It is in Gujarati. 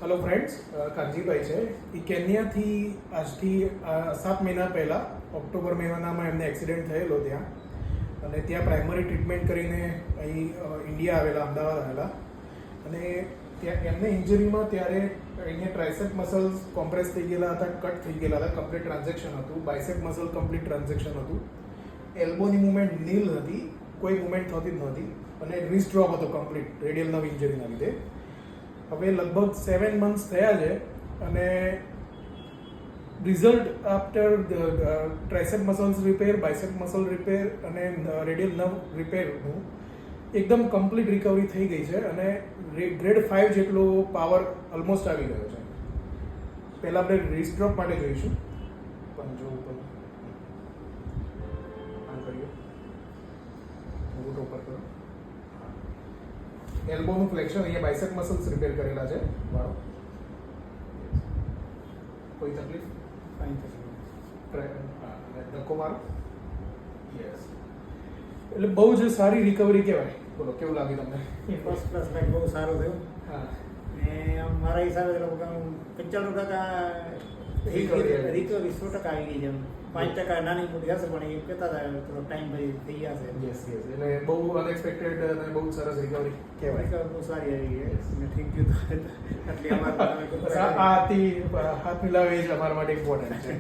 હેલો ફ્રેન્ડ્સ, કાનજીભાઈ છે. એ કેન્યાથી આજથી 7 મહિના પહેલાં ઓક્ટોબર મહિનામાં એમને એક્સિડન્ટ થયેલો ત્યાં, અને ત્યાં પ્રાઇમરી ટ્રીટમેન્ટ કરીને અહીં ઇન્ડિયા આવેલા, અમદાવાદ આવેલા. અને ત્યાં એમને ઇન્જરીમાં ત્યારે અહીંયા ટ્રાઇસેપ મસલ્સ કોમ્પ્રેસ થઈ ગયેલા હતા, કટ થઈ ગયેલા હતા, કમ્પ્લીટ ટ્રાન્ઝેક્શન હતું. બાયસેપ મસલ કમ્પ્લીટ ટ્રાન્ઝેક્શન હતું. એલ્બોની મુવમેન્ટ નીલ હતી, કોઈ મુવમેન્ટ થતી જ નહોતી, અને રિસ્ટ ડ્રોપ હતો કમ્પ્લીટ રેડિયલ નર્વ ઇન્જરીના લીધે. હવે લગભગ 7 મંથ્સ થયા છે, અને result after tricep muscles repair, bicep muscle repair અને રેડિયલ નર્વ રિપેરનું એકદમ કમ્પ્લીટ રિકવરી થઈ ગઈ છે, અને ગ્રેડ 5 જેટલો પાવર ઓલમોસ્ટ આવી ગયો છે. પહેલાં આપણે રિસ્ટ ડ્રોપ માટે જોઈશું. પંજો ઉપર આમ કરીએ, અંગૂઠો ઉપર કરો. એલ્બોનું ફ્લેક્શન, અહીંયા બાયસેપ મસલ્સ રિપેર કરેલા છે. વાળો કોઈ તકલીફ? ધક્કો મારો. યસ, એટલે બહુ જ સારી રિકવરી કહેવાય. બોલો, કેવું લાગ્યું તમને? ફર્સ્ટ ક્લાસ લાઈક બહુ સારું થયું. હા, ને આમ મારા હિસાબે 95% રિકવરી 100% આવી ગઈ છે. 5% નાની મોટી હશે, પણ એ કહેતા હતા થોડો ટાઈમ થઈ ગયા છે. યસ યસ, એટલે બહુ અનએક્સપેક્ટેડ અને બહુ સરસ રિકવરી કહેવાય. રિકવરી બહુ સારી આવી ગઈ છે. Thank you. આટલી અમારા બસ આ હાથ મિલાવે જ અમારા માટે ઇમ્પોર્ટન્ટ છે.